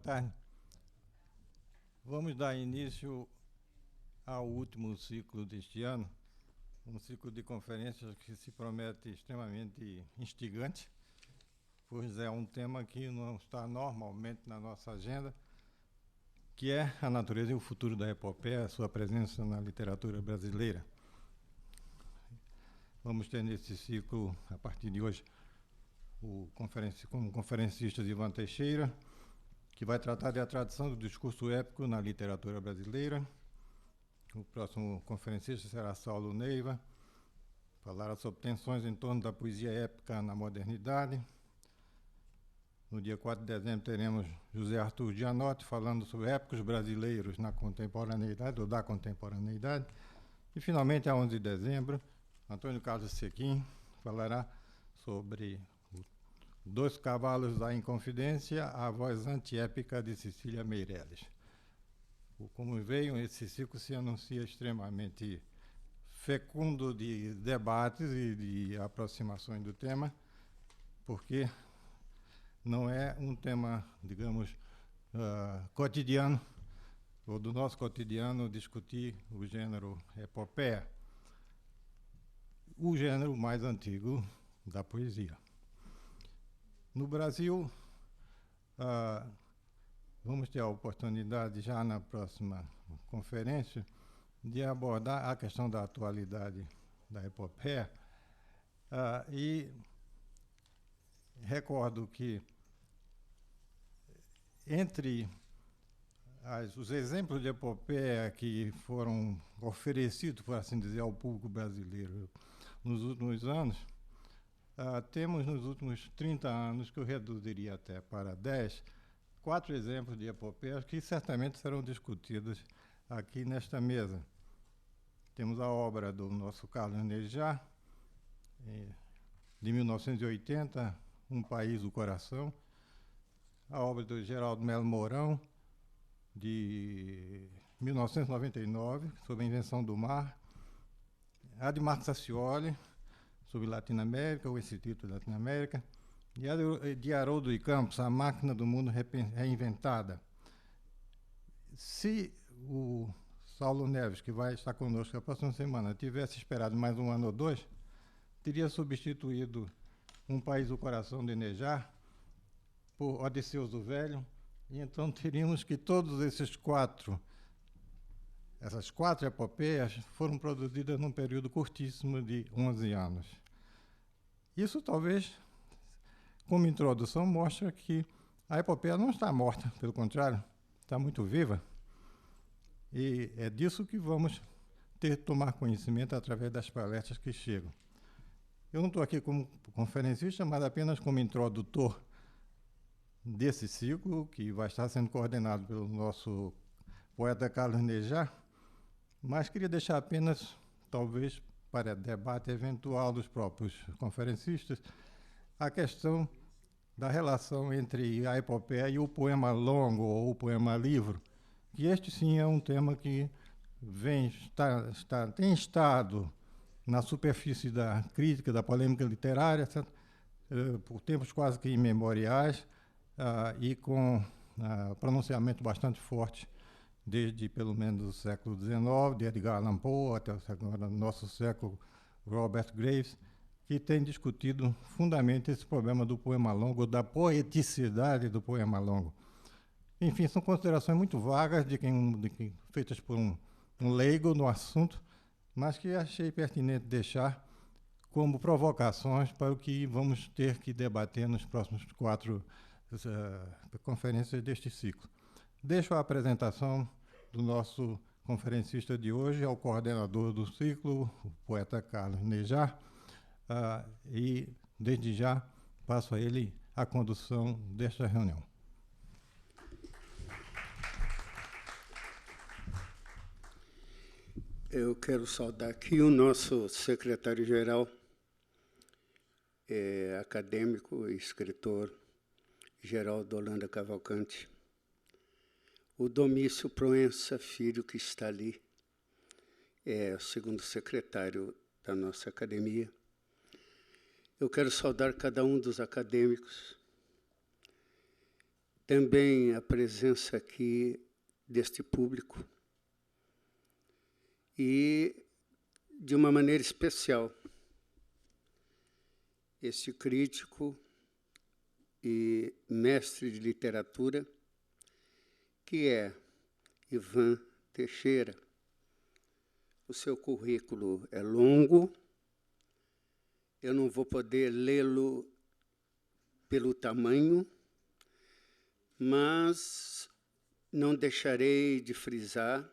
tarde. Vamos dar início ao último ciclo deste ano, um ciclo de conferências que se promete extremamente instigante, pois é um tema que não está normalmente na nossa agenda, que é a natureza e o futuro da epopeia, a sua presença na literatura brasileira. Vamos ter nesse ciclo, a partir de hoje, como conferencista Ivan Teixeira, que vai tratar da tradição do discurso épico na literatura brasileira. O próximo conferencista será Saulo Neiva, falará sobre tensões em torno da poesia épica na modernidade. No dia 4 de dezembro teremos José Arthur Gianotti falando sobre épicos brasileiros na contemporaneidade, ou da contemporaneidade. E, finalmente, a 11 de dezembro, Antônio Carlos Sequim falará sobre Dois Cavalos da Inconfidência, a voz antiépica de Cecília Meirelles. Como veio, esse ciclo se anuncia extremamente fecundo de debates e de aproximações do tema, porque não é um tema, digamos, cotidiano, ou do nosso cotidiano, discutir o gênero epopeia, o gênero mais antigo da poesia. No Brasil, vamos ter a oportunidade, já na próxima conferência, de abordar a questão da atualidade da epopeia. E recordo que, entre os exemplos de epopeia que foram oferecidos, por assim dizer, ao público brasileiro nos últimos anos, temos nos últimos 30 anos, que eu reduziria até para 10, 4 exemplos de epopeias que certamente serão discutidos aqui nesta mesa. Temos a obra do nosso Carlos Nejar, de 1980, Um País do Coração, a obra do Geraldo Melo Mourão, de 1999, sobre a invenção do mar, a de Marco Sascioli, sobre Latinoamérica, ou esse título de Latinoamérica, e a de Haroldo de Campos, A Máquina do Mundo Reinventada. Se o Saulo Neves, que vai estar conosco a próxima semana, tivesse esperado mais um ano ou dois, teria substituído Um País do Coração de Nejar por Odisseus do Velho, e então teríamos que todos essas quatro epopeias foram produzidas num período curtíssimo de 11 anos. Isso talvez, como introdução, mostra que a epopeia não está morta, pelo contrário, está muito viva. E é disso que vamos ter que tomar conhecimento através das palestras que chegam. Eu não estou aqui como conferencista, mas apenas como introdutor desse ciclo, que vai estar sendo coordenado pelo nosso poeta Carlos Nejar, mas queria deixar apenas, talvez, para debate eventual dos próprios conferencistas, a questão da relação entre a epopeia e o poema longo, ou o poema livro, que este sim é um tema que tem estado na superfície da crítica, da polêmica literária, por tempos quase que imemoriais, e com pronunciamento bastante forte desde pelo menos o século XIX, de Edgar Allan Poe até o nosso século, Robert Graves, que tem discutido fundamentalmente esse problema do poema longo, da poeticidade do poema longo. Enfim, são considerações muito vagas, feitas por um leigo no assunto, mas que achei pertinente deixar como provocações para o que vamos ter que debater nos próximos 4 conferências deste ciclo. Deixo a apresentação do nosso conferencista de hoje, ao coordenador do ciclo, o poeta Carlos Nejar, e, desde já, passo a ele a condução desta reunião. Eu quero saudar aqui o nosso secretário-geral, acadêmico e escritor, Geraldo Holanda Cavalcante, o Domício Proença Filho, que está ali, é o segundo secretário da nossa academia. Eu quero saudar cada um dos acadêmicos também a presença aqui deste público e, de uma maneira especial, este crítico e mestre de literatura, que é Ivan Teixeira. O seu currículo é longo, eu não vou poder lê-lo pelo tamanho, mas não deixarei de frisar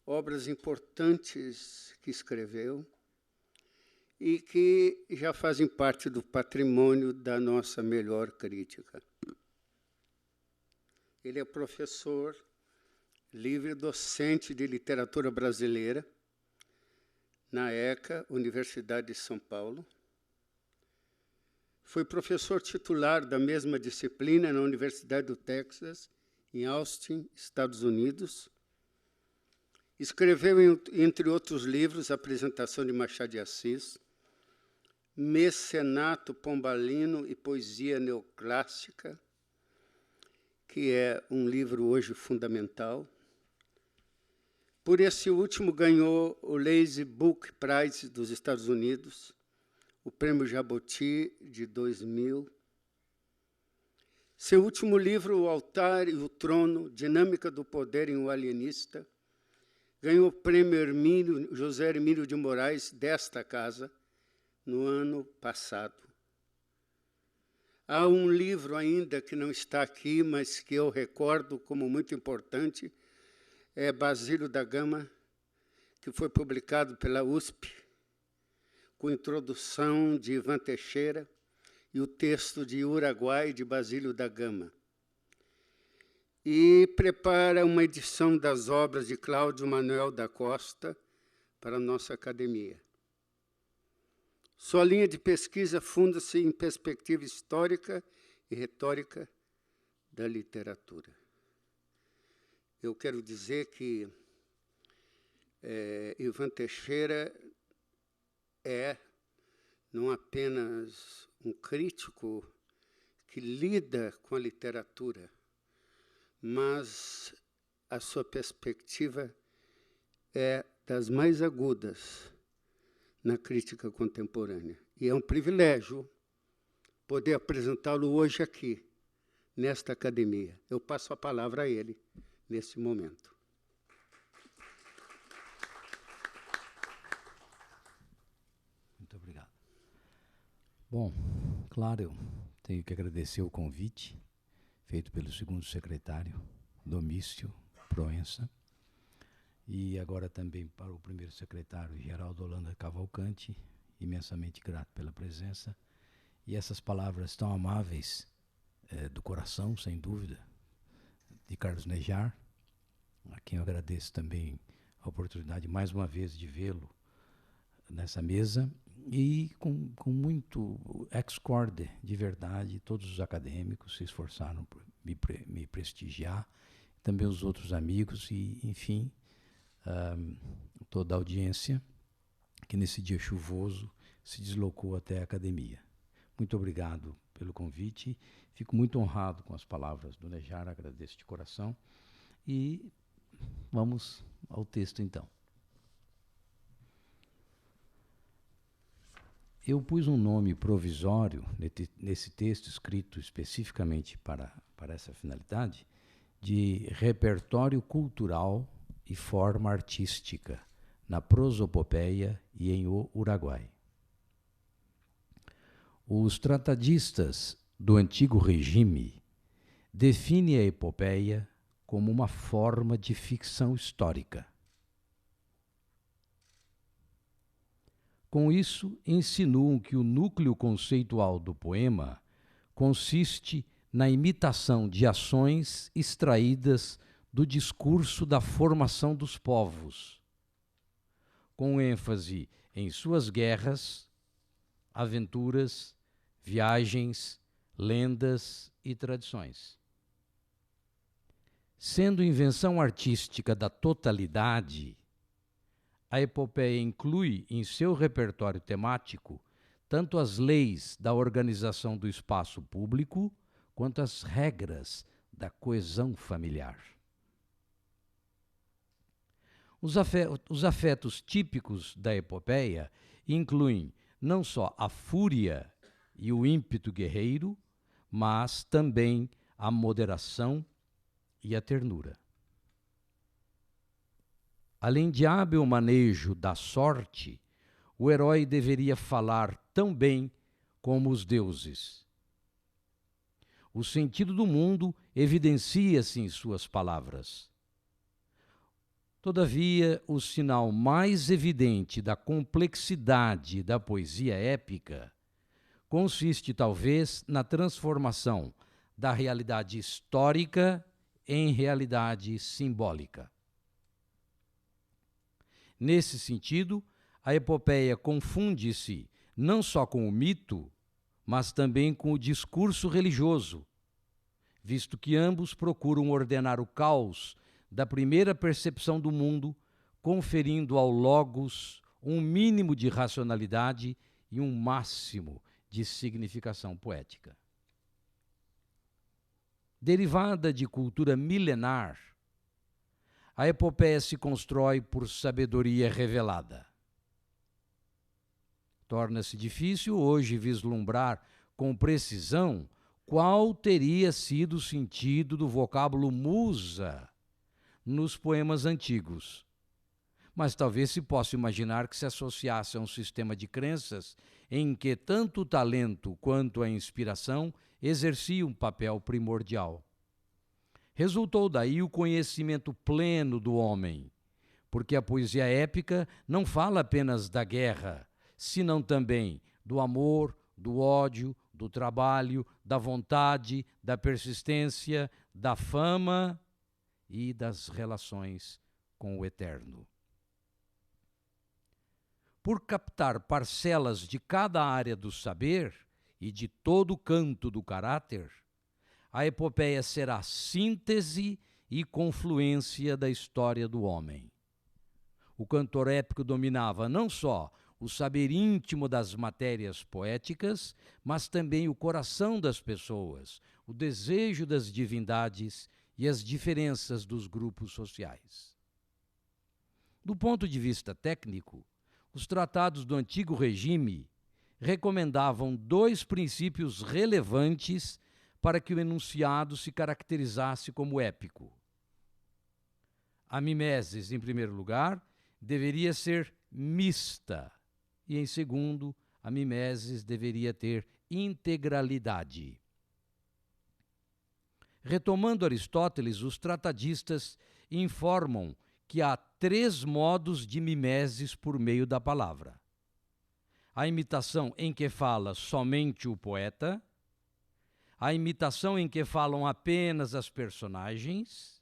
obras importantes que escreveu e que já fazem parte do patrimônio da nossa melhor crítica. Ele é professor livre docente de literatura brasileira na ECA, Universidade de São Paulo. Foi professor titular da mesma disciplina na Universidade do Texas, em Austin, Estados Unidos. Escreveu, entre outros livros, Apresentação de Machado de Assis, Mecenato Pombalino e Poesia Neoclássica, que é um livro hoje fundamental. Por esse último, ganhou o Lazy Book Prize dos Estados Unidos, o Prêmio Jabuti de 2000. Seu último livro, O Altar e o Trono, Dinâmica do Poder em O Alienista, ganhou o Prêmio José Hermínio de Moraes desta casa no ano passado. Há um livro ainda que não está aqui, mas que eu recordo como muito importante, é Basílio da Gama, que foi publicado pela USP, com introdução de Ivan Teixeira e o texto de Uruguai de Basílio da Gama. E prepara uma edição das obras de Cláudio Manuel da Costa para a nossa academia. Sua linha de pesquisa funda-se em perspectiva histórica e retórica da literatura. Eu quero dizer que Ivan Teixeira é não apenas um crítico que lida com a literatura, mas a sua perspectiva é das mais agudas na crítica contemporânea. E é um privilégio poder apresentá-lo hoje aqui, nesta academia. Eu passo a palavra a ele, nesse momento. Muito obrigado. Bom, claro, eu tenho que agradecer o convite feito pelo segundo secretário, Domício Proença, e agora também para o primeiro secretário, Geraldo Holanda Cavalcante, imensamente grato pela presença, e essas palavras tão amáveis do coração, sem dúvida, de Carlos Nejar, a quem eu agradeço também a oportunidade, mais uma vez, de vê-lo nessa mesa, e com muito ex-corde, de verdade, todos os acadêmicos se esforçaram por me prestigiar, também os outros amigos e, enfim, toda a audiência que nesse dia chuvoso se deslocou até a academia. Muito obrigado pelo convite, fico muito honrado com as palavras do Nejar, agradeço de coração, e vamos ao texto então. Eu pus um nome provisório nesse texto, escrito especificamente para essa finalidade, de Repertório Cultural e Forma Artística, na prosopopeia e em O Uruguai. Os tratadistas do antigo regime definem a epopeia como uma forma de ficção histórica. Com isso, insinuam que o núcleo conceitual do poema consiste na imitação de ações extraídas do discurso da formação dos povos, com ênfase em suas guerras, aventuras, viagens, lendas e tradições. Sendo invenção artística da totalidade, a epopeia inclui em seu repertório temático tanto as leis da organização do espaço público quanto às regras da coesão familiar. Os afetos típicos da epopeia incluem não só a fúria e o ímpeto guerreiro, mas também a moderação e a ternura. Além de hábil manejo da sorte, o herói deveria falar tão bem como os deuses. O sentido do mundo evidencia-se em suas palavras. Todavia, o sinal mais evidente da complexidade da poesia épica consiste, talvez, na transformação da realidade histórica em realidade simbólica. Nesse sentido, a epopeia confunde-se não só com o mito, mas também com o discurso religioso, visto que ambos procuram ordenar o caos da primeira percepção do mundo, conferindo ao logos um mínimo de racionalidade e um máximo de significação poética. Derivada de cultura milenar, a epopeia se constrói por sabedoria revelada. Torna-se difícil hoje vislumbrar com precisão qual teria sido o sentido do vocábulo musa nos poemas antigos. Mas talvez se possa imaginar que se associasse a um sistema de crenças em que tanto o talento quanto a inspiração exerciam um papel primordial. Resultou daí o conhecimento pleno do homem, porque a poesia épica não fala apenas da guerra, senão também do amor, do ódio, do trabalho, da vontade, da persistência, da fama e das relações com o eterno. Por captar parcelas de cada área do saber e de todo o canto do caráter, a epopeia será síntese e confluência da história do homem. O cantor épico dominava não só o saber íntimo das matérias poéticas, mas também o coração das pessoas, o desejo das divindades e as diferenças dos grupos sociais. Do ponto de vista técnico, os tratados do antigo regime recomendavam 2 princípios relevantes para que o enunciado se caracterizasse como épico. A mimesis, em primeiro lugar, deveria ser mista, e, em segundo, a mimesis deveria ter integralidade. Retomando Aristóteles, os tratadistas informam que há 3 modos de mimesis por meio da palavra. A imitação em que fala somente o poeta, a imitação em que falam apenas as personagens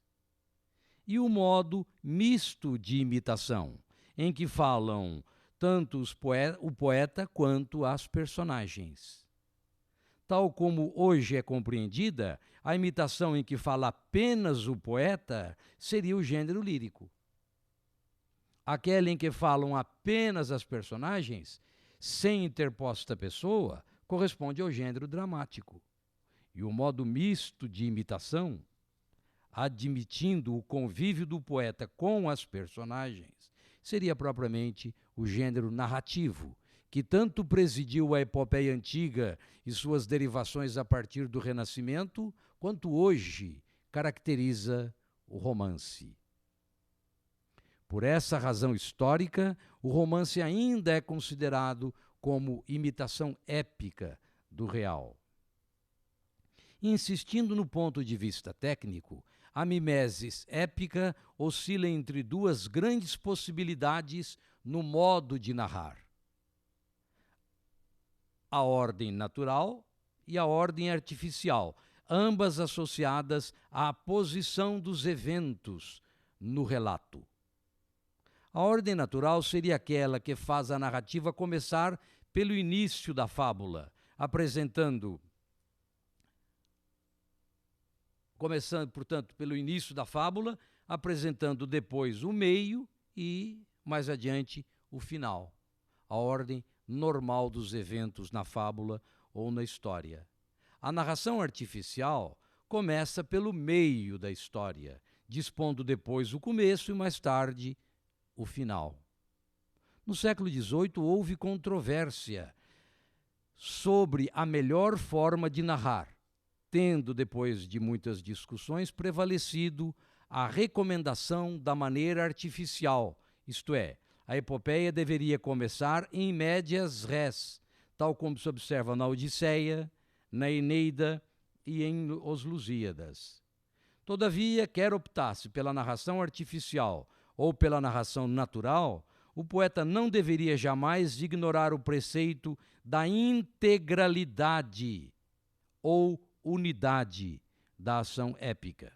e o modo misto de imitação, em que falam tanto o poeta quanto as personagens. Tal como hoje é compreendida, a imitação em que fala apenas o poeta seria o gênero lírico. Aquela em que falam apenas as personagens, sem interposta pessoa, corresponde ao gênero dramático. E o modo misto de imitação, admitindo o convívio do poeta com as personagens, seria propriamente o gênero narrativo, que tanto presidiu a epopeia antiga e suas derivações a partir do Renascimento, quanto hoje caracteriza o romance. Por essa razão histórica, o romance ainda é considerado como imitação épica do real. Insistindo no ponto de vista técnico, a mimesis épica oscila entre 2 grandes possibilidades no modo de narrar: a ordem natural e a ordem artificial, ambas associadas à posição dos eventos no relato. A ordem natural seria aquela que faz a narrativa começar pelo início da fábula, começando, portanto, pelo início da fábula, apresentando depois o meio e, mais adiante, o final, a ordem normal dos eventos na fábula ou na história. A narração artificial começa pelo meio da história, dispondo depois o começo e mais tarde o final. No século XVIII houve controvérsia sobre a melhor forma de narrar, tendo, depois de muitas discussões, prevalecido a recomendação da maneira artificial, isto é, a epopeia deveria começar em medias res, tal como se observa na Odisseia, na Eneida e em Os Lusíadas. Todavia, quer optasse pela narração artificial ou pela narração natural, o poeta não deveria jamais ignorar o preceito da integralidade ou unidade da ação épica.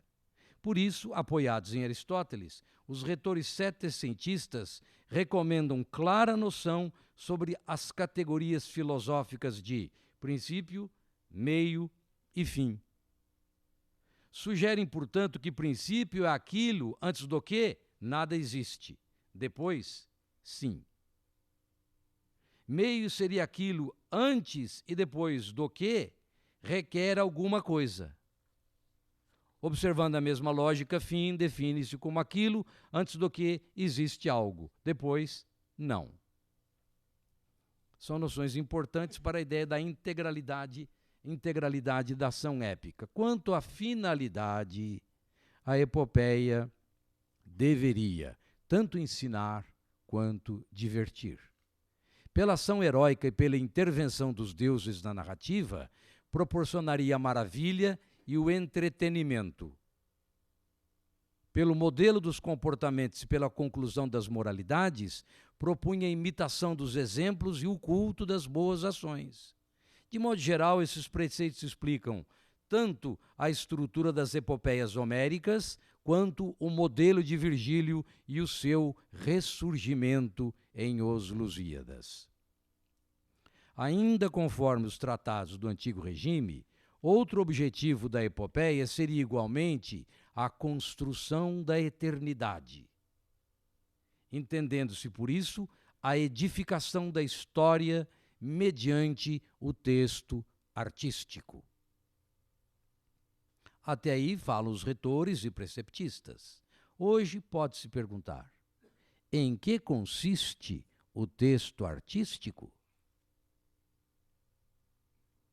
Por isso, apoiados em Aristóteles, os retores setecentistas recomendam clara noção sobre as categorias filosóficas de princípio, meio e fim. Sugerem, portanto, que princípio é aquilo antes do que nada existe. Depois, sim. Meio seria aquilo antes e depois do que requer alguma coisa. Observando a mesma lógica, fim define-se como aquilo antes do que existe algo. Depois, não. São noções importantes para a ideia da integralidade da ação épica. Quanto à finalidade, a epopeia deveria tanto ensinar quanto divertir. Pela ação heróica e pela intervenção dos deuses na narrativa, proporcionaria a maravilha e o entretenimento. Pelo modelo dos comportamentos e pela conclusão das moralidades, propunha a imitação dos exemplos e o culto das boas ações. De modo geral, esses preceitos explicam tanto a estrutura das epopeias homéricas, quanto o modelo de Virgílio e o seu ressurgimento em Os Lusíadas. Ainda conforme os tratados do Antigo Regime, outro objetivo da epopeia seria igualmente a construção da eternidade, entendendo-se por isso a edificação da história mediante o texto artístico. Até aí falam os retores e preceptistas. Hoje pode-se perguntar: em que consiste o texto artístico?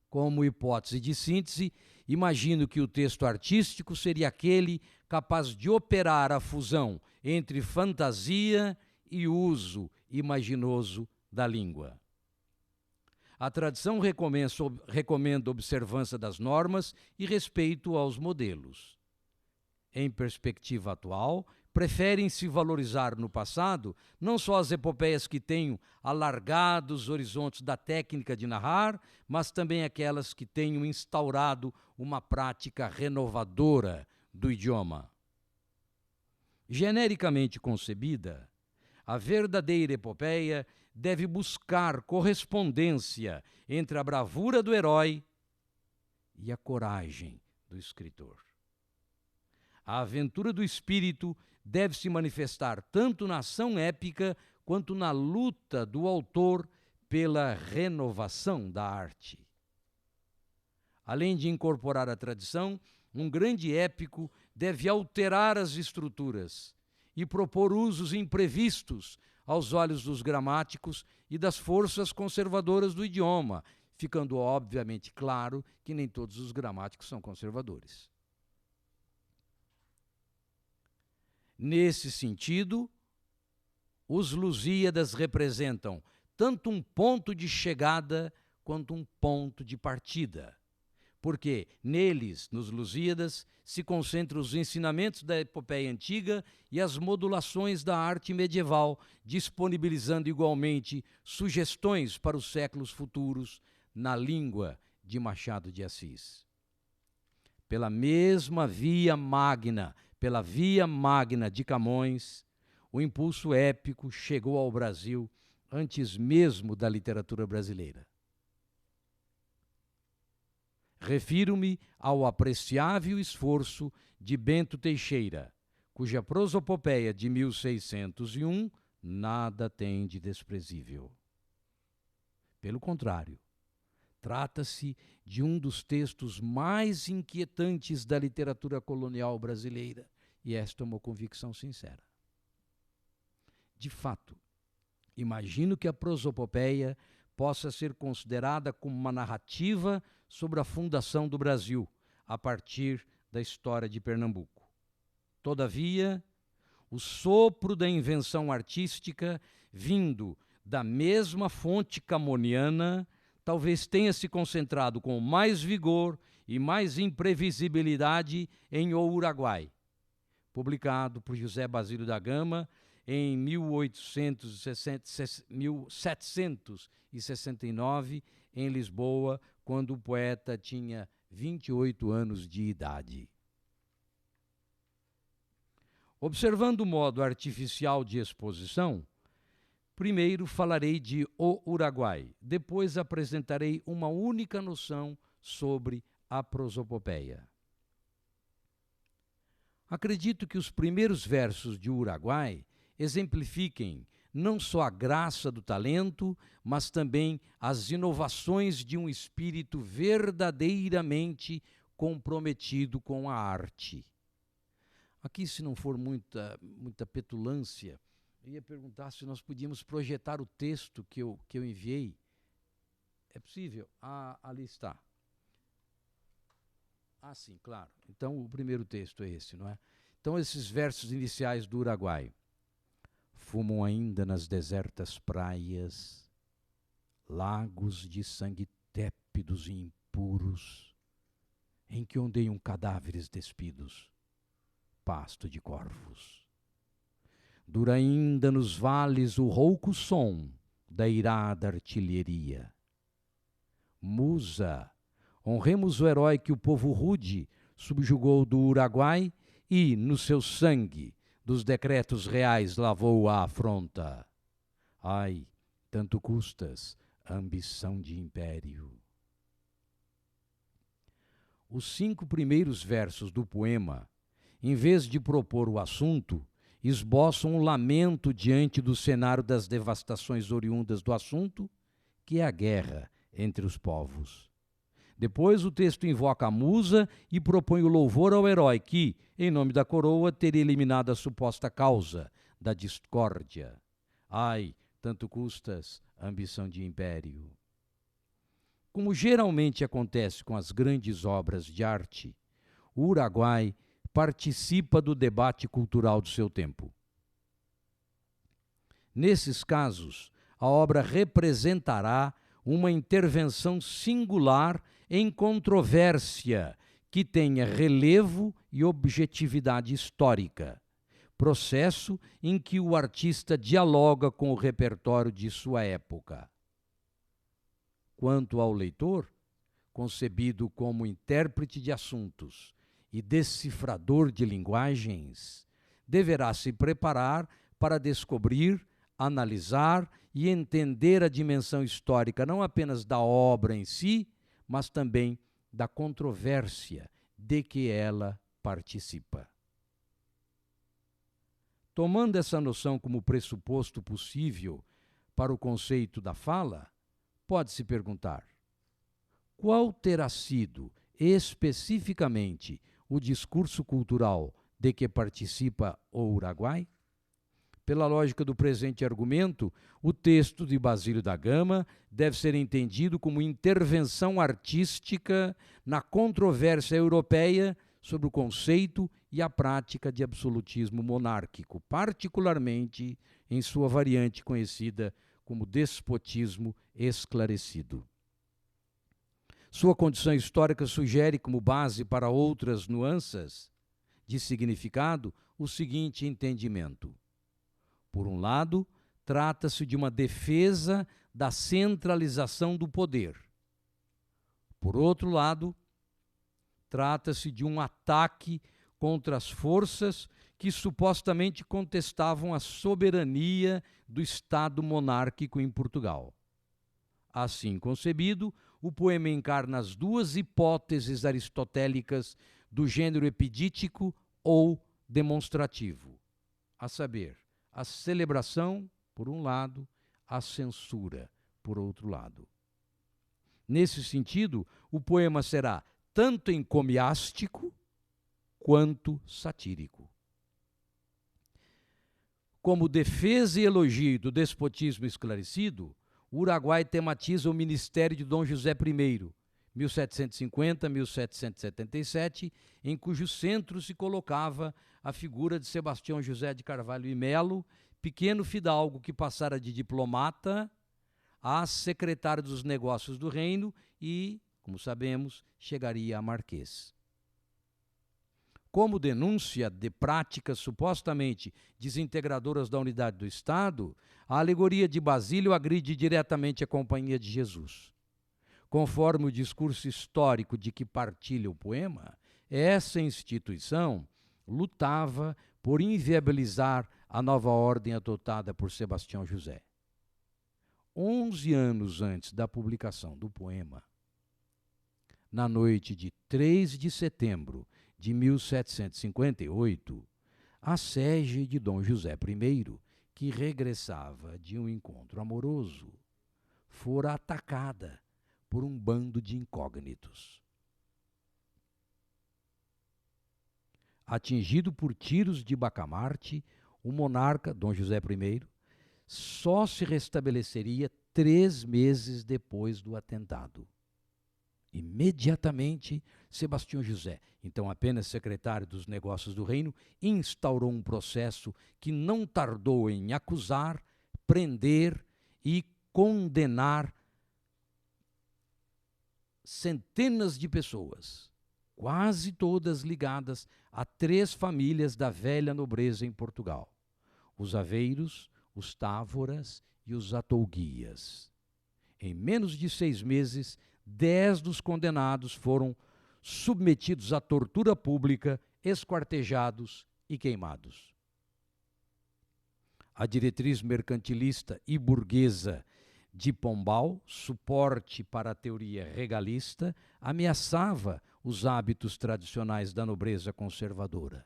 Como hipótese de síntese, imagino que o texto artístico seria aquele capaz de operar a fusão entre fantasia e uso imaginoso da língua. A tradição recomenda observância das normas e respeito aos modelos. Em perspectiva atual, preferem-se valorizar no passado não só as epopeias que tenham alargado os horizontes da técnica de narrar, mas também aquelas que tenham instaurado uma prática renovadora do idioma. Genericamente concebida, a verdadeira epopeia deve buscar correspondência entre a bravura do herói e a coragem do escritor. A aventura do espírito deve se manifestar tanto na ação épica quanto na luta do autor pela renovação da arte. Além de incorporar a tradição, um grande épico deve alterar as estruturas e propor usos imprevistos aos olhos dos gramáticos e das forças conservadoras do idioma, ficando obviamente claro que nem todos os gramáticos são conservadores. Nesse sentido, os Lusíadas representam tanto um ponto de chegada quanto um ponto de partida, porque neles, nos Lusíadas, se concentram os ensinamentos da epopeia antiga e as modulações da arte medieval, disponibilizando igualmente sugestões para os séculos futuros na língua de Machado de Assis. Pela mesma via magna de Camões, o impulso épico chegou ao Brasil antes mesmo da literatura brasileira. Refiro-me ao apreciável esforço de Bento Teixeira, cuja prosopopeia de 1601 nada tem de desprezível. Pelo contrário, Trata-se de um dos textos mais inquietantes da literatura colonial brasileira, e esta é uma convicção sincera. De fato, imagino que a prosopopeia possa ser considerada como uma narrativa sobre a fundação do Brasil, a partir da história de Pernambuco. Todavia, o sopro da invenção artística, vindo da mesma fonte camoniana, talvez tenha se concentrado com mais vigor e mais imprevisibilidade em O Uruguai, publicado por José Basílio da Gama em 1769, em Lisboa, quando o poeta tinha 28 anos de idade. Observando o modo artificial de exposição, primeiro falarei de O Uruguai, depois apresentarei uma única noção sobre a prosopopeia. Acredito que os primeiros versos de Uruguai exemplifiquem não só a graça do talento, mas também as inovações de um espírito verdadeiramente comprometido com a arte. Aqui, se não for muita petulância, eu ia perguntar se nós podíamos projetar o texto que eu enviei. É possível? Ali está. Sim, claro. Então, o primeiro texto é esse, não é? Então, esses versos iniciais do Uruguai. Fumam ainda nas desertas praias, lagos de sangue tépidos e impuros, em que ondeiam cadáveres despidos, pasto de corvos. Dura ainda nos vales o rouco som da irada artilharia. Musa, honremos o herói que o povo rude subjugou do Uruguai e, no seu sangue, dos decretos reais lavou a afronta. Ai, tanto custas a ambição de império. Os 5 primeiros versos do poema, em vez de propor o assunto, esboçam um lamento diante do cenário das devastações oriundas do assunto, que é a guerra entre os povos. Depois o texto invoca a musa e propõe o louvor ao herói que, em nome da coroa, teria eliminado a suposta causa da discórdia. Ai, tanto custas a ambição de império. Como geralmente acontece com as grandes obras de arte, o Uruguai participa do debate cultural do seu tempo. Nesses casos, a obra representará uma intervenção singular em controvérsia que tenha relevo e objetividade histórica, processo em que o artista dialoga com o repertório de sua época. Quanto ao leitor, concebido como intérprete de assuntos e decifrador de linguagens, deverá se preparar para descobrir, analisar e entender a dimensão histórica não apenas da obra em si, mas também da controvérsia de que ela participa. Tomando essa noção como pressuposto possível para o conceito da fala, pode-se perguntar: qual terá sido especificamente o discurso cultural de que participa o Uruguai? Pela lógica do presente argumento, o texto de Basílio da Gama deve ser entendido como intervenção artística na controvérsia europeia sobre o conceito e a prática de absolutismo monárquico, particularmente em sua variante conhecida como despotismo esclarecido. Sua condição histórica sugere como base para outras nuances de significado o seguinte entendimento. Por um lado, trata-se de uma defesa da centralização do poder. Por outro lado, trata-se de um ataque contra as forças que supostamente contestavam a soberania do Estado monárquico em Portugal. Assim concebido, o poema encarna as duas hipóteses aristotélicas do gênero epidítico ou demonstrativo, a saber, a celebração, por um lado, a censura, por outro lado. Nesse sentido, o poema será tanto encomiástico quanto satírico. Como defesa e elogio do despotismo esclarecido, o Uruguai tematiza o ministério de Dom José I, 1750-1777, em cujo centro se colocava a figura de Sebastião José de Carvalho e Melo, pequeno fidalgo que passara de diplomata a secretário dos negócios do reino e, como sabemos, chegaria a marquês. Como denúncia de práticas supostamente desintegradoras da unidade do Estado, a alegoria de Basílio agride diretamente a Companhia de Jesus. Conforme o discurso histórico de que partilha o poema, essa instituição lutava por inviabilizar a nova ordem adotada por Sebastião José. 11 anos antes da publicação do poema, na noite de 3 de setembro de 1758, a sege de Dom José I, que regressava de um encontro amoroso, fora atacada por um bando de incógnitos. Atingido por tiros de bacamarte, o monarca, Dom José I, só se restabeleceria 3 meses depois do atentado. Imediatamente, Sebastião José, então apenas secretário dos negócios do reino, instaurou um processo que não tardou em acusar, prender e condenar centenas de pessoas, quase todas ligadas a 3 famílias da velha nobreza em Portugal: os Aveiros, os Távoras e os Atouguias. Em menos de 6 meses, 10 dos condenados foram submetidos à tortura pública, esquartejados e queimados. A diretriz mercantilista e burguesa de Pombal, suporte para a teoria regalista, ameaçava os hábitos tradicionais da nobreza conservadora.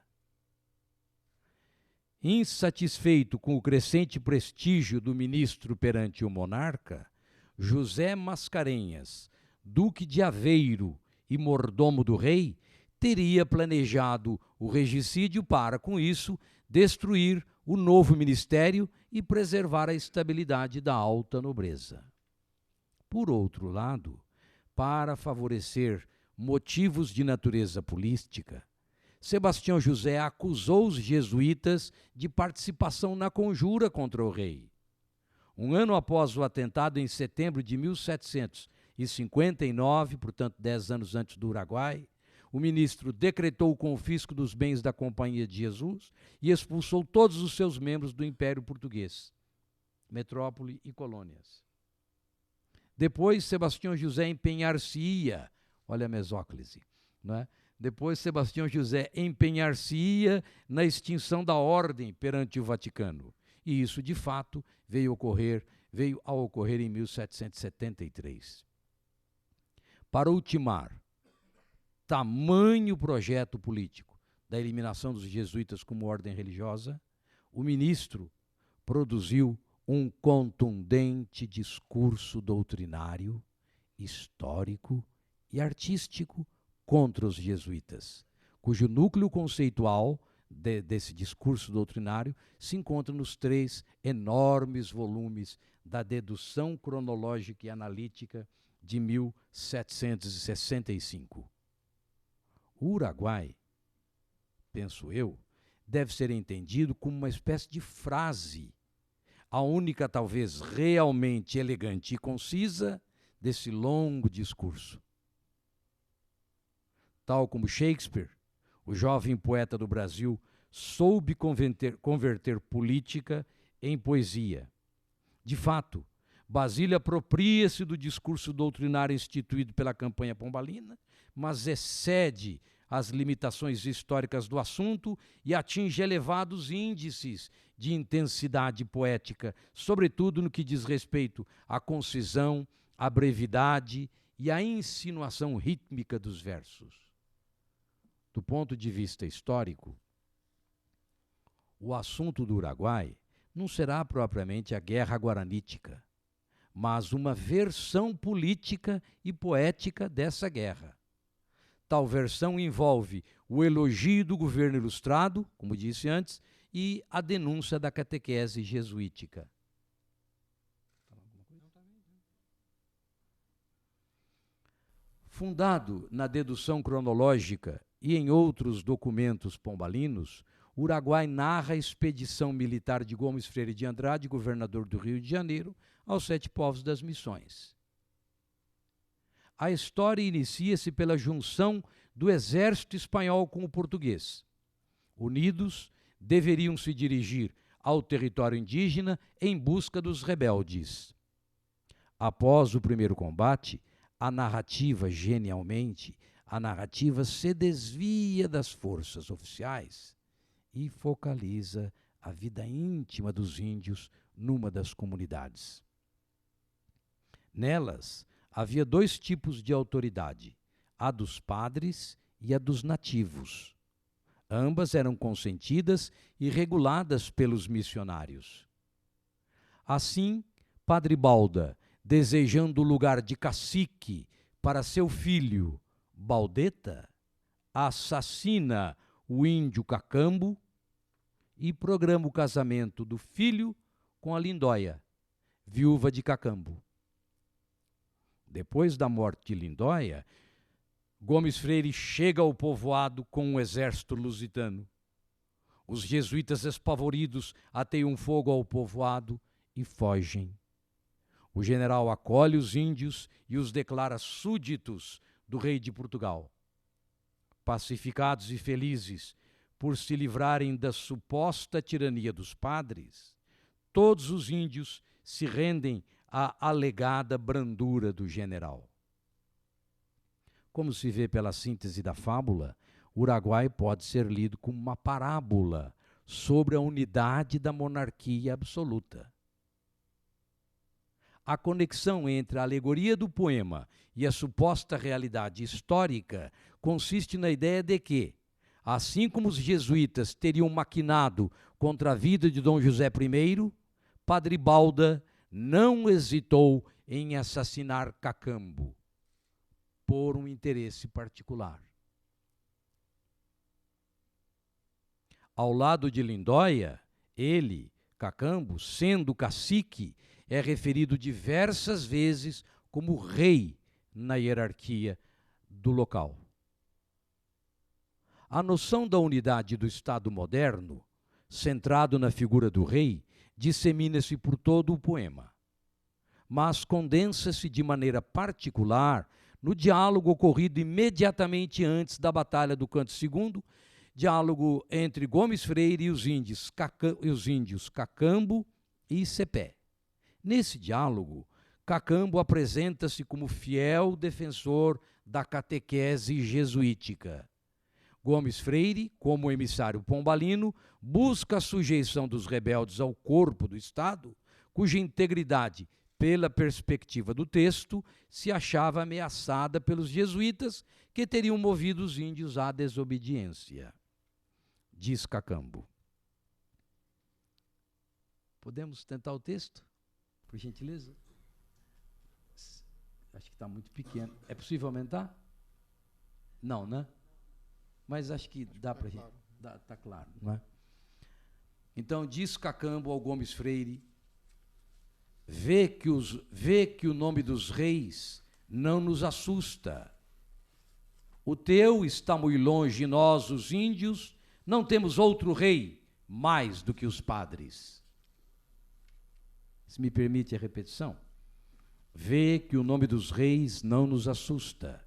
Insatisfeito com o crescente prestígio do ministro perante o monarca, José Mascarenhas, duque de Aveiro e mordomo do rei, teria planejado o regicídio para, com isso, destruir o novo ministério e preservar a estabilidade da alta nobreza. Por outro lado, para favorecer motivos de natureza política, Sebastião José acusou os jesuítas de participação na conjura contra o rei. Um ano após o atentado, em setembro de 1759, portanto 10 anos antes do Uruguai, o ministro decretou o confisco dos bens da Companhia de Jesus e expulsou todos os seus membros do Império Português, metrópole e colônias. Depois, Sebastião José empenhar-se-ia, olha a mesóclise, não é? Depois, Sebastião José empenhar-se-ia na extinção da ordem perante o Vaticano. E isso, de fato, veio a ocorrer em 1773. Para ultimar tamanho projeto político da eliminação dos jesuítas como ordem religiosa, o ministro produziu um contundente discurso doutrinário, histórico e artístico contra os jesuítas, cujo núcleo conceitual desse discurso doutrinário se encontra nos 3 enormes volumes da Dedução Cronológica e Analítica de 1765. O Uruguai, penso eu, deve ser entendido como uma espécie de frase, a única talvez realmente elegante e concisa desse longo discurso. Tal como Shakespeare, o jovem poeta do Brasil soube converter política em poesia. De fato, Basílio apropria-se do discurso doutrinário instituído pela campanha pombalina, mas excede as limitações históricas do assunto e atinge elevados índices de intensidade poética, sobretudo no que diz respeito à concisão, à brevidade e à insinuação rítmica dos versos. Do ponto de vista histórico, o assunto do Uruguai não será propriamente a guerra guaranítica, mas uma versão política e poética dessa guerra. Tal versão envolve o elogio do governo ilustrado, como disse antes, e a denúncia da catequese jesuítica. Fundado na dedução cronológica e em outros documentos pombalinos, o Uruguai narra a expedição militar de Gomes Freire de Andrade, governador do Rio de Janeiro, aos 7 povos das Missões. A história inicia-se pela junção do exército espanhol com o português. Unidos, deveriam se dirigir ao território indígena em busca dos rebeldes. Após o primeiro combate, a narrativa, genialmente, se desvia das forças oficiais e focaliza a vida íntima dos índios numa das comunidades. Nelas, havia 2 tipos de autoridade, a dos padres e a dos nativos. Ambas eram consentidas e reguladas pelos missionários. Assim, Padre Balda, desejando o lugar de cacique para seu filho, Baldeta, assassina o índio Cacambo e programa o casamento do filho com a Lindóia, viúva de Cacambo. Depois da morte de Lindóia, Gomes Freire chega ao povoado com um exército lusitano. Os jesuítas, espavoridos, ateiam fogo ao povoado e fogem. O general acolhe os índios e os declara súditos do rei de Portugal. Pacificados e felizes por se livrarem da suposta tirania dos padres, todos os índios se rendem à alegada brandura do general. Como se vê pela síntese da fábula, o Uruguai pode ser lido como uma parábola sobre a unidade da monarquia absoluta. A conexão entre a alegoria do poema e a suposta realidade histórica consiste na ideia de que, assim como os jesuítas teriam maquinado contra a vida de Dom José I, Padre Balda não hesitou em assassinar Cacambo por um interesse particular. Ao lado de Lindóia, ele, Cacambo, sendo cacique, é referido diversas vezes como rei na hierarquia do local. A noção da unidade do Estado moderno, centrado na figura do rei, dissemina-se por todo o poema, mas condensa-se de maneira particular no diálogo ocorrido imediatamente antes da Batalha do Canto II, diálogo entre Gomes Freire e os índios Cacambo e Cepé. Nesse diálogo, Cacambo apresenta-se como fiel defensor da catequese jesuítica. Gomes Freire, como emissário pombalino, busca a sujeição dos rebeldes ao corpo do Estado, cuja integridade, pela perspectiva do texto, se achava ameaçada pelos jesuítas, que teriam movido os índios à desobediência. Diz Cacambo. Podemos tentar o texto, por gentileza? Acho que está muito pequeno. É possível aumentar? Não, né? Mas acho que dá para a gente. Está claro, não é? Então, diz Cacambo ao Gomes Freire: vê que o nome dos reis não nos assusta. O teu está muito longe, e nós, os índios, não temos outro rei mais do que os padres. Se me permite a repetição. Vê que o nome dos reis não nos assusta.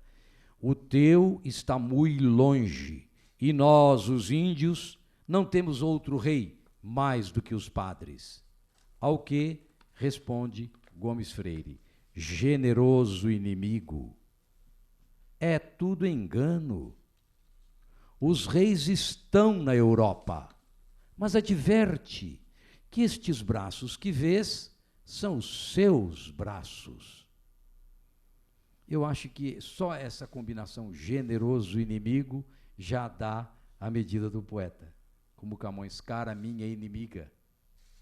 O teu está muito longe, e nós, os índios, não temos outro rei mais do que os padres. Ao que responde Gomes Freire: generoso inimigo, é tudo engano. Os reis estão na Europa, mas adverte que estes braços que vês são os seus braços. Eu acho que só essa combinação generoso inimigo já dá a medida do poeta. Como Camões, cara minha inimiga,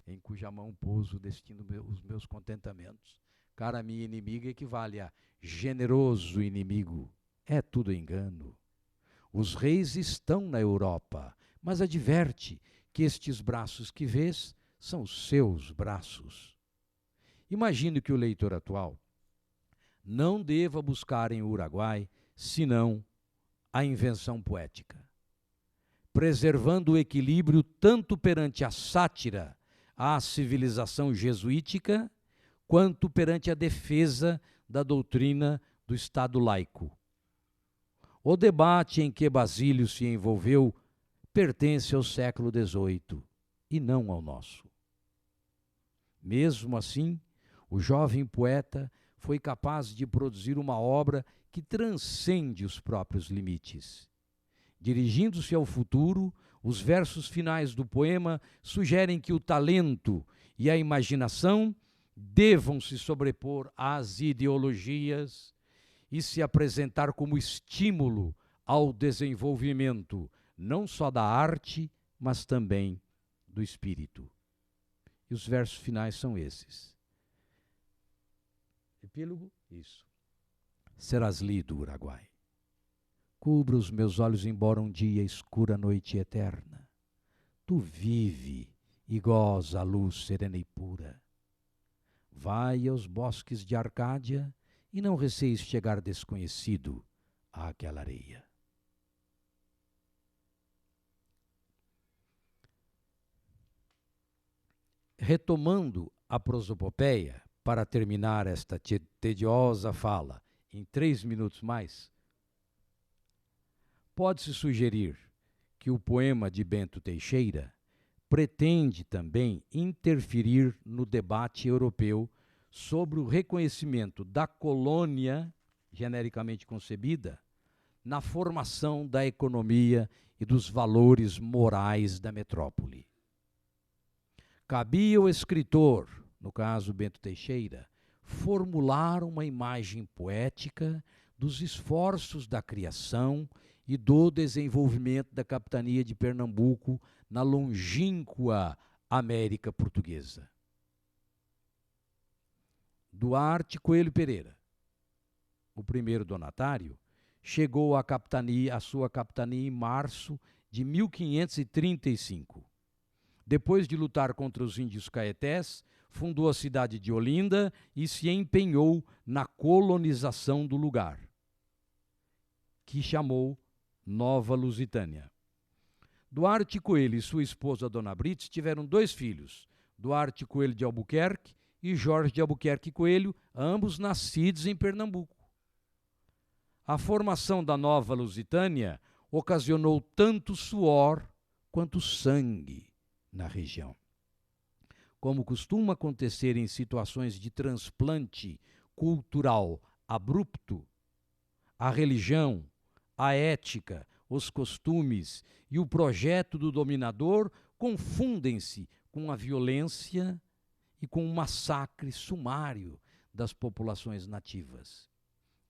em cuja mão pouso destino os meus contentamentos. cara minha inimiga equivale a generoso inimigo. É tudo engano. Os reis estão na Europa, mas adverte que estes braços que vês são os seus braços. Imagino que o leitor atual não deva buscar em Uruguai senão a invenção poética, preservando o equilíbrio tanto perante a sátira à civilização jesuítica, quanto perante a defesa da doutrina do Estado laico. O debate em que Basílio se envolveu pertence ao século XVIII e não ao nosso. Mesmo assim, o jovem poeta foi capaz de produzir uma obra que transcende os próprios limites. Dirigindo-se ao futuro, os versos finais do poema sugerem que o talento e a imaginação devam se sobrepor às ideologias e se apresentar como estímulo ao desenvolvimento não só da arte, mas também do espírito. E os versos finais são esses. Epílogo? Isso. Serás lido, Uruguai. Cubra os meus olhos embora um dia escura noite eterna. Tu vive e goza a luz serena e pura. Vai aos bosques de Arcádia e não receis chegar desconhecido àquela areia. Retomando a prosopopeia, para terminar esta tediosa fala em 3 minutos mais, pode-se sugerir que o poema de Bento Teixeira pretende também interferir no debate europeu sobre o reconhecimento da colônia, genericamente concebida, na formação da economia e dos valores morais da metrópole. Cabia ao escritor, no caso Bento Teixeira, formular uma imagem poética dos esforços da criação e do desenvolvimento da capitania de Pernambuco na longínqua América Portuguesa. Duarte Coelho Pereira, o primeiro donatário, chegou à sua capitania em março de 1535. Depois de lutar contra os índios caetés, fundou a cidade de Olinda e se empenhou na colonização do lugar, que chamou Nova Lusitânia. Duarte Coelho e sua esposa, Dona Brites, tiveram 2 filhos, Duarte Coelho de Albuquerque e Jorge de Albuquerque Coelho, ambos nascidos em Pernambuco. A formação da Nova Lusitânia ocasionou tanto suor quanto sangue na região. Como costuma acontecer em situações de transplante cultural abrupto, a religião, a ética, os costumes e o projeto do dominador confundem-se com a violência e com o massacre sumário das populações nativas.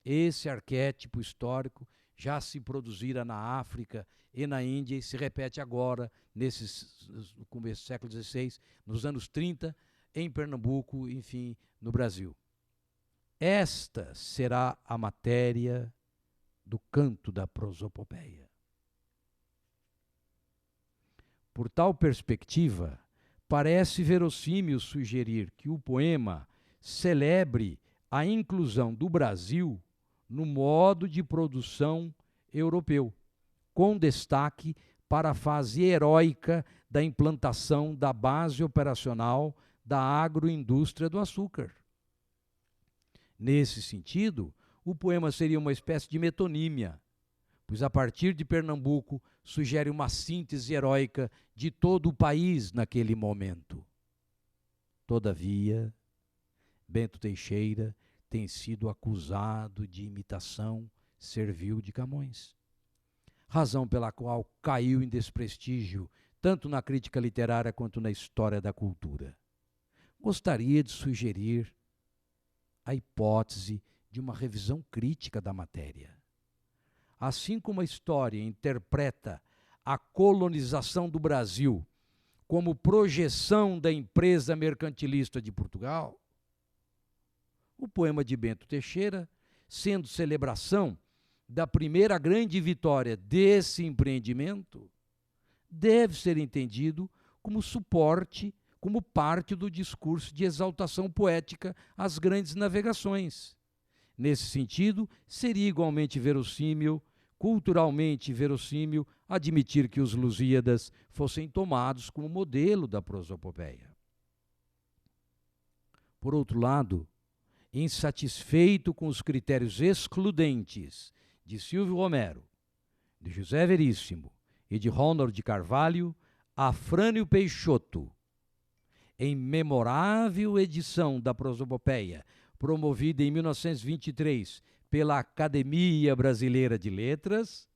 Esse arquétipo histórico já se produzira na África e na Índia e se repete agora, no começo do século XVI, nos anos 30, em Pernambuco, enfim, no Brasil. Esta será a matéria do canto da prosopopeia. Por tal perspectiva, parece verossímil sugerir que o poema celebre a inclusão do Brasil no modo de produção europeu, com destaque para a fase heróica da implantação da base operacional da agroindústria do açúcar. Nesse sentido, o poema seria uma espécie de metonímia, pois a partir de Pernambuco sugere uma síntese heróica de todo o país naquele momento. Todavia, Bento Teixeira tem sido acusado de imitação servil de Camões, razão pela qual caiu em desprestígio tanto na crítica literária quanto na história da cultura. Gostaria de sugerir a hipótese de uma revisão crítica da matéria. Assim como a história interpreta a colonização do Brasil como projeção da empresa mercantilista de Portugal, O poema de Bento Teixeira, sendo celebração da primeira grande vitória desse empreendimento, deve ser entendido como suporte, como parte do discurso de exaltação poética às grandes navegações. Nesse sentido, seria igualmente verossímil, culturalmente verossímil, admitir que os Lusíadas fossem tomados como modelo da prosopopeia. Por outro lado, insatisfeito com os critérios excludentes de Silvio Romero, de José Veríssimo e de Honor de Carvalho, Afrânio Peixoto, em memorável edição da prosopopeia, promovida em 1923 pela Academia Brasileira de Letras,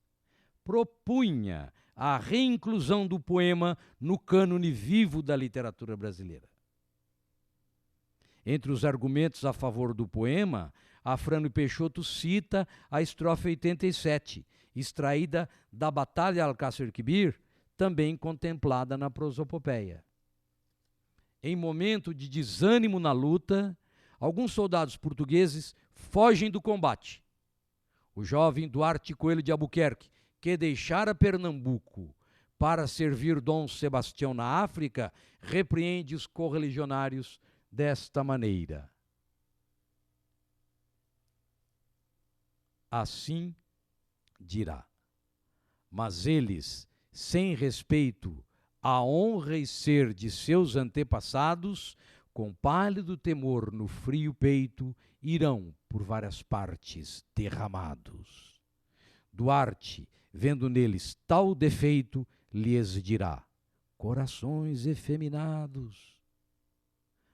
propunha a reinclusão do poema no cânone vivo da literatura brasileira. Entre os argumentos a favor do poema, Afrânio Peixoto cita a estrofe 87, extraída da Batalha de Alcácer Quibir, também contemplada na prosopopeia. Em momento de desânimo na luta, alguns soldados portugueses fogem do combate. O jovem Duarte Coelho de Albuquerque, que deixara Pernambuco para servir Dom Sebastião na África, repreende os correligionários desta maneira: assim dirá, mas eles, sem respeito à honra e ser de seus antepassados, com pálido temor no frio peito, irão por várias partes derramados. Duarte, vendo neles tal defeito, lhes dirá: corações efeminados,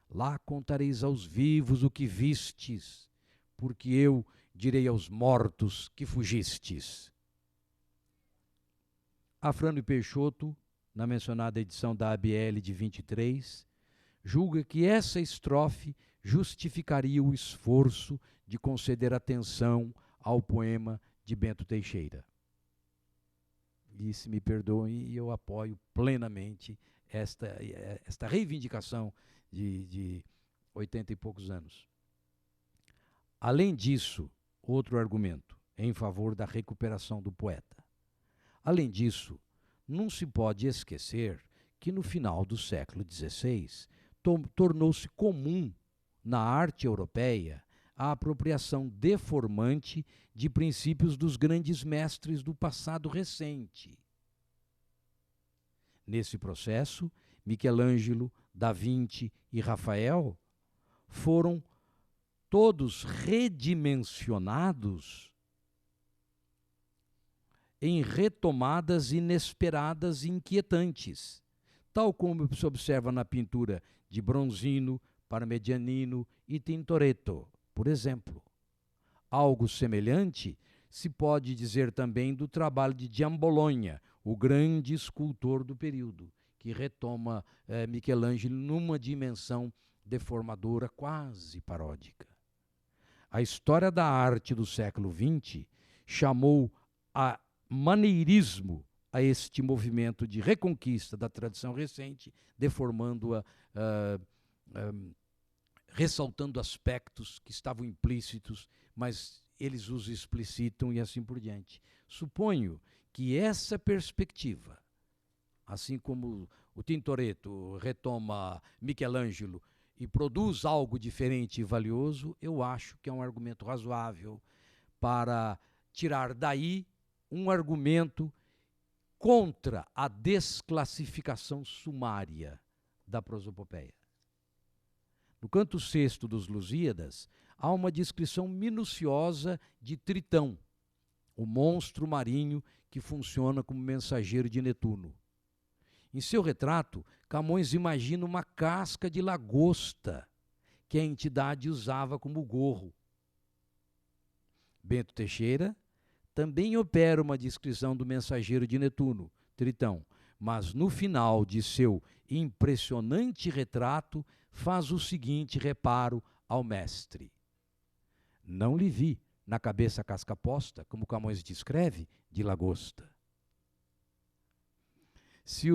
lá contareis aos vivos o que vistes, porque eu direi aos mortos que fugistes. Afrânio Peixoto, na mencionada edição da ABL de 23, julga que essa estrofe justificaria o esforço de conceder atenção ao poema de Bento Teixeira. E se me perdoem, eu apoio plenamente esta reivindicação de 80 e poucos anos. Além disso, outro argumento em favor da recuperação do poeta. Além disso, não se pode esquecer que no final do século XVI tornou-se comum na arte europeia a apropriação deformante de princípios dos grandes mestres do passado recente. Nesse processo, Michelangelo, Da Vinci e Rafael foram todos redimensionados em retomadas inesperadas e inquietantes, tal como se observa na pintura de Bronzino, Parmigianino e Tintoretto, por exemplo. Algo semelhante se pode dizer também do trabalho de Giambologna, o grande escultor do período, que retoma Michelangelo numa dimensão deformadora quase paródica. A história da arte do século XX chamou a maneirismo a este movimento de reconquista da tradição recente, deformando-a, ressaltando aspectos que estavam implícitos, mas eles os explicitam e assim por diante. Suponho que essa perspectiva, assim como o Tintoretto retoma Michelangelo e produz algo diferente e valioso, eu acho que é um argumento razoável para tirar daí um argumento contra a desclassificação sumária da prosopopeia. No canto sexto dos Lusíadas, há uma descrição minuciosa de Tritão, o monstro marinho que funciona como mensageiro de Netuno. Em seu retrato, Camões imagina uma casca de lagosta que a entidade usava como gorro. Bento Teixeira também opera uma descrição do mensageiro de Netuno, Tritão, mas no final de seu impressionante retrato faz o seguinte reparo ao mestre: não lhe vi na cabeça casca posta, como Camões descreve, de lagosta. Se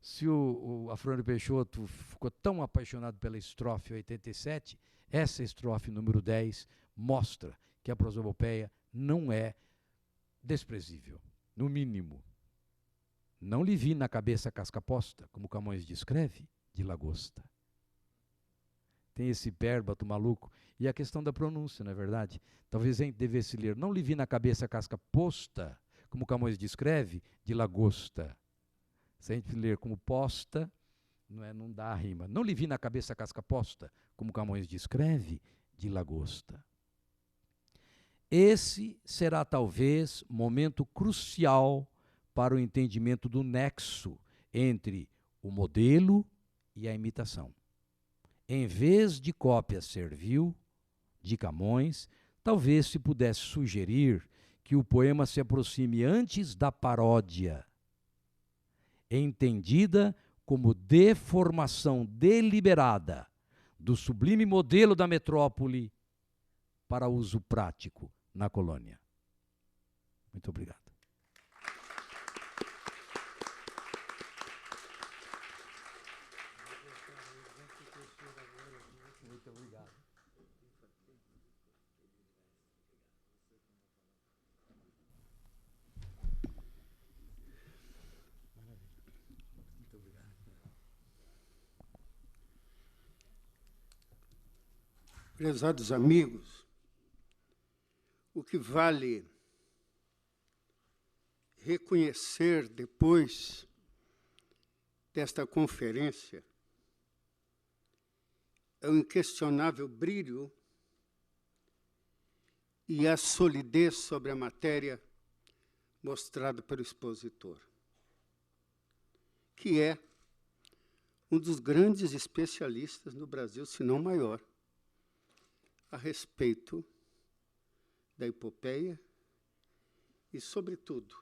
Se o Afrânio Peixoto ficou tão apaixonado pela estrofe 87, essa estrofe número 10 mostra que a prosopopeia não é desprezível, no mínimo. Não lhe vi na cabeça casca posta, como Camões descreve, de lagosta. Tem esse bérbato maluco. E a questão da pronúncia, não é verdade? Talvez a gente devesse ler, não lhe vi na cabeça casca posta, como Camões descreve, de lagosta. Se a gente ler como posta, não dá a rima. Não lhe vi na cabeça casca posta, como Camões descreve, de lagosta. Esse será talvez momento crucial para o entendimento do nexo entre o modelo e a imitação. Em vez de cópia servil, de Camões, talvez se pudesse sugerir que o poema se aproxime antes da paródia, entendida como deformação deliberada do sublime modelo da metrópole para uso prático na colônia. Muito obrigado. Muito obrigado. Muito obrigado. Prezados amigos, o que vale reconhecer depois desta conferência é o inquestionável brilho e a solidez sobre a matéria mostrado pelo expositor, que é um dos grandes especialistas no Brasil, se não maior, a respeito da epopeia e, sobretudo,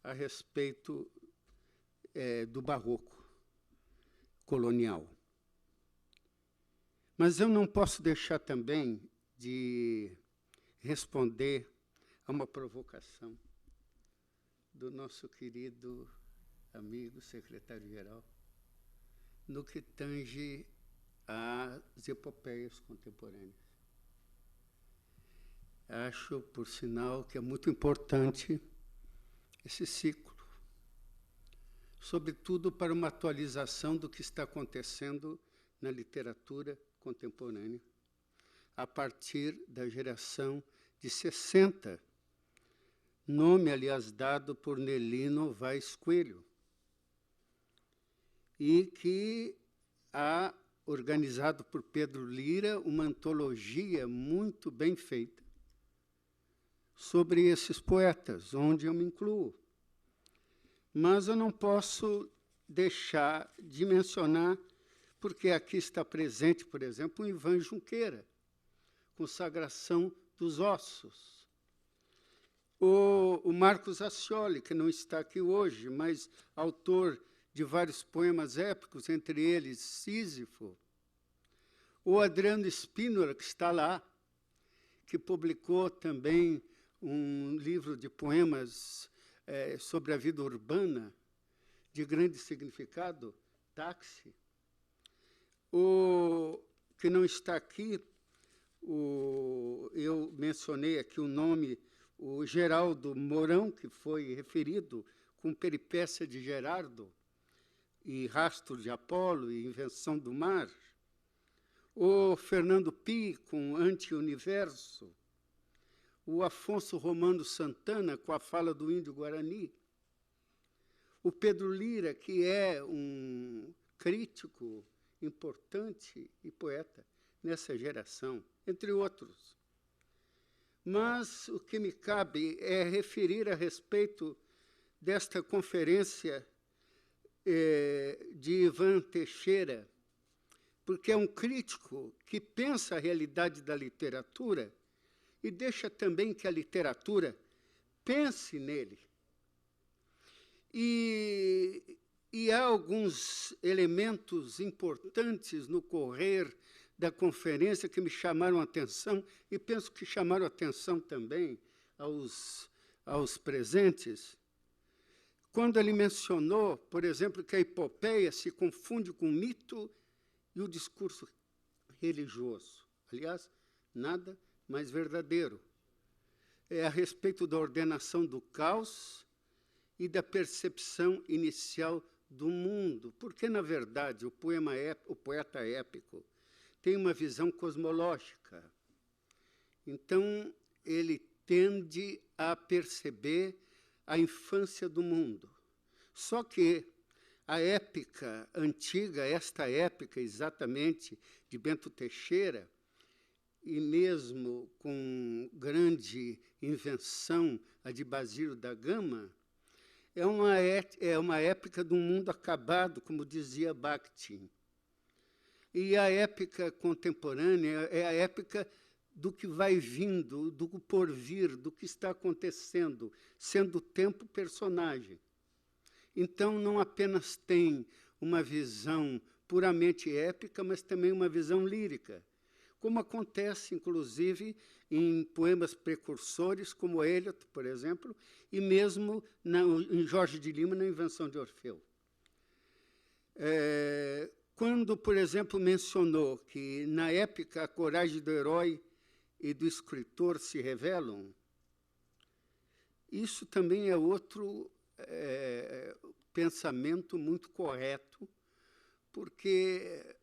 a respeito do barroco colonial. Mas eu não posso deixar também de responder a uma provocação do nosso querido amigo secretário-geral no que tange às epopeias contemporâneas. Acho, por sinal, que é muito importante esse ciclo, sobretudo para uma atualização do que está acontecendo na literatura contemporânea, a partir da geração de 60, nome, aliás, dado por Nelino Vaz Coelho, e que há organizado por Pedro Lira uma antologia muito bem feita sobre esses poetas, onde eu me incluo. Mas eu não posso deixar de mencionar, porque aqui está presente, por exemplo, o Ivan Junqueira, Consagração dos Ossos. O Marcos Ascioli, que não está aqui hoje, mas autor de vários poemas épicos, entre eles Sísifo. O Adriano Spínola, que está lá, que publicou também um livro de poemas sobre a vida urbana, de grande significado, Táxi. O que não está aqui, eu mencionei aqui o nome, o Geraldo Mourão, que foi referido com Peripécia de Gerardo, e Rastro de Apolo, e Invenção do Mar. O Fernando Pi, com Anti-Universo. O Afonso Romano Santana, com a fala do Índio Guarani. O Pedro Lira, que é um crítico importante e poeta nessa geração, entre outros. Mas o que me cabe é referir a respeito desta conferência de Ivan Teixeira, porque é um crítico que pensa a realidade da literatura e deixa também que a literatura pense nele. E há alguns elementos importantes no correr da conferência que me chamaram a atenção, e penso que chamaram a atenção também aos presentes, quando ele mencionou, por exemplo, que a epopeia se confunde com o mito e o discurso religioso. Aliás, nada mais verdadeiro. É a respeito da ordenação do caos e da percepção inicial do mundo, porque, na verdade, o poeta épico tem uma visão cosmológica. Então, ele tende a perceber a infância do mundo. Só que a épica antiga, esta épica exatamente de Bento Teixeira, e mesmo com grande invenção, a de Basílio da Gama, é uma época de um mundo acabado, como dizia Bakhtin. E a época contemporânea é a época do que vai vindo, do porvir, do que está acontecendo, sendo o tempo personagem. Então, não apenas tem uma visão puramente épica, mas também uma visão lírica, como acontece, inclusive, em poemas precursores, como Eliot, por exemplo, e mesmo em Jorge de Lima, na Invenção de Orfeu. Quando, por exemplo, mencionou que, na épica, a coragem do herói e do escritor se revelam, isso também é outro pensamento muito correto, porque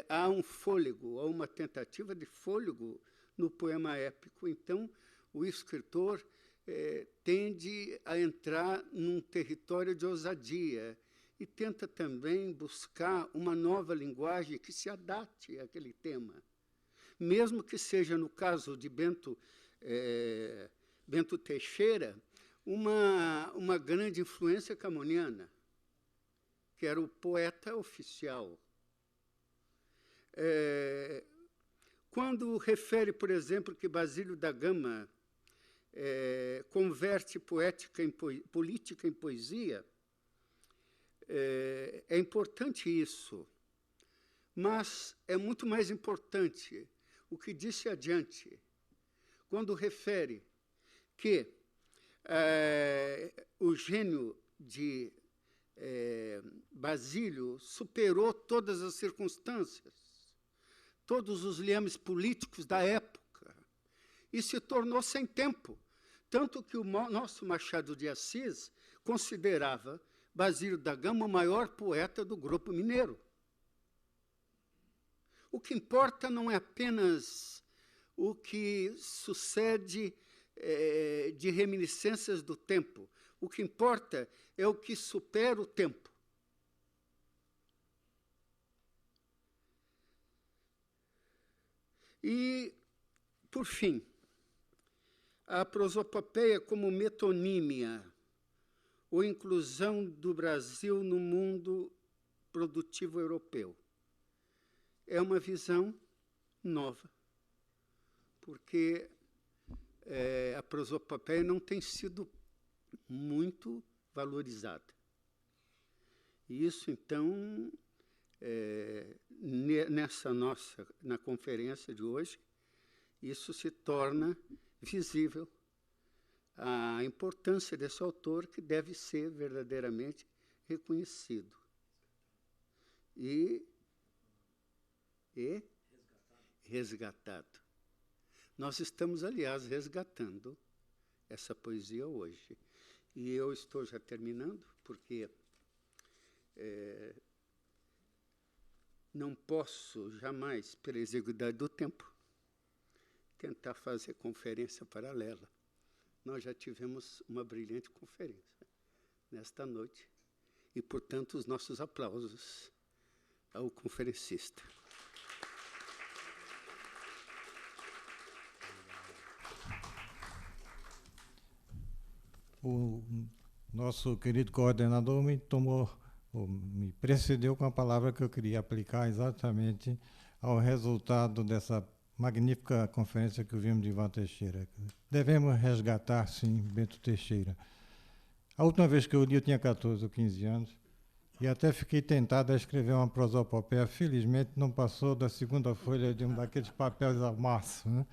há um fôlego, há uma tentativa de fôlego no poema épico. Então, o escritor tende a entrar num território de ousadia e tenta também buscar uma nova linguagem que se adapte àquele tema. Mesmo que seja, no caso de Bento Teixeira, uma grande influência camoniana, que era o poeta oficial. Quando refere, por exemplo, que Basílio da Gama converte política em poesia, é importante isso, mas é muito mais importante o que disse adiante, quando refere que o gênio de Basílio superou todas as circunstâncias, todos os liames políticos da época, e se tornou sem tempo. Tanto que o nosso Machado de Assis considerava Basílio da Gama o maior poeta do grupo mineiro. O que importa não é apenas o que sucede de reminiscências do tempo. O que importa é o que supera o tempo. E, por fim, a prosopopeia como metonímia, ou inclusão do Brasil no mundo produtivo europeu. É uma visão nova, porque a prosopopeia não tem sido muito valorizada. E isso, então, na conferência de hoje, isso se torna visível, a importância desse autor, que deve ser verdadeiramente reconhecido e resgatado. Nós estamos, aliás, resgatando essa poesia hoje. E eu estou já terminando, porque não posso jamais, pela exiguidade do tempo, tentar fazer conferência paralela. Nós já tivemos uma brilhante conferência nesta noite, e, portanto, os nossos aplausos ao conferencista. O nosso querido coordenador me precedeu com a palavra que eu queria aplicar exatamente ao resultado dessa magnífica conferência que ouvimos de Ivan Teixeira. Devemos resgatar, sim, Bento Teixeira. A última vez que eu li, eu tinha 14 ou 15 anos, e até fiquei tentado a escrever uma prosopopeia. Felizmente, não passou da segunda folha de um daqueles papéis ao maço, né?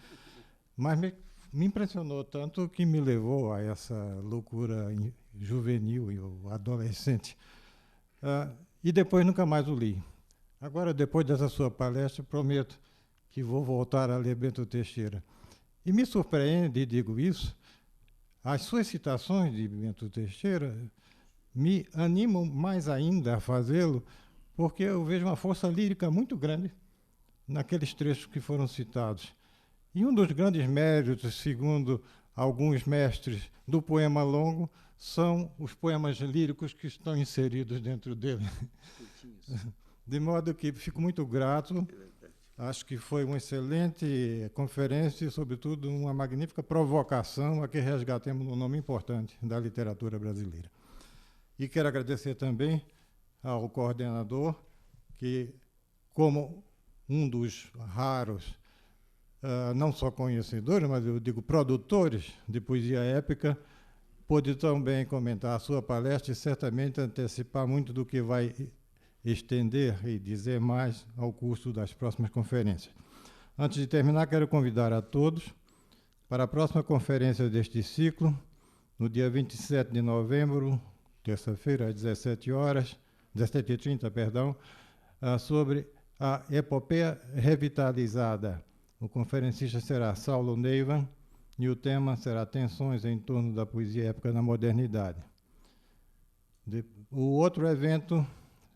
Mas me impressionou tanto que me levou a essa loucura juvenil e adolescente. E depois nunca mais o li. Agora, depois dessa sua palestra, prometo que vou voltar a ler Bento Teixeira. E me surpreende, e digo isso, as suas citações de Bento Teixeira me animam mais ainda a fazê-lo, porque eu vejo uma força lírica muito grande naqueles trechos que foram citados. E um dos grandes méritos, segundo alguns mestres do poema longo, são os poemas líricos que estão inseridos dentro dele. De modo que fico muito grato. Acho que foi uma excelente conferência e, sobretudo, uma magnífica provocação a que resgatemos um nome importante da literatura brasileira. E quero agradecer também ao coordenador, que, como um dos raros, não só conhecedores, mas eu digo produtores de poesia épica, pôde também comentar a sua palestra e certamente antecipar muito do que vai estender e dizer mais ao curso das próximas conferências. Antes de terminar, quero convidar a todos para a próxima conferência deste ciclo, no dia 27 de novembro, terça-feira, às 17h30, sobre a epopeia revitalizada. O conferencista será Saulo Neiva e o tema será Tensões em torno da poesia épica na modernidade. O outro evento,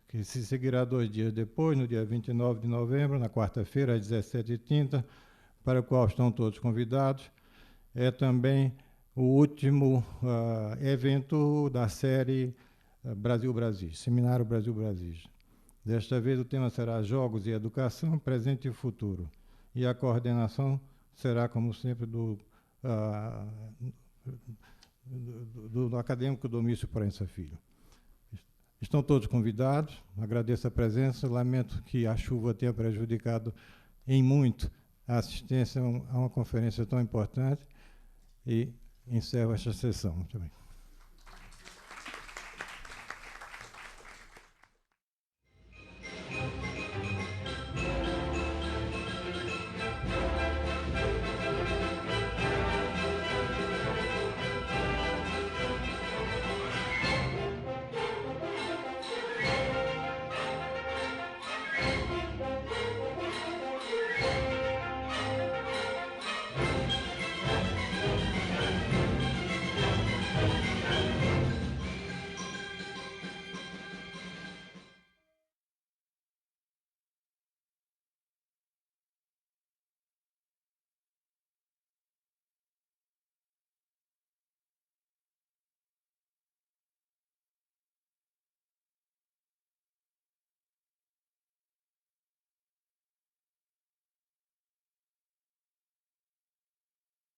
que se seguirá 2 dias depois, no dia 29 de novembro, na quarta-feira, às 17h30, para o qual estão todos convidados, é também o último evento da série Brasil-Brasis, Seminário Brasil-Brasis. Desta vez o tema será Jogos e Educação, Presente e Futuro. E a coordenação será, como sempre, do acadêmico Domício Proença Filho. Estão todos convidados, agradeço a presença, lamento que a chuva tenha prejudicado em muito a assistência a uma conferência tão importante e encerro esta sessão. Muito bem.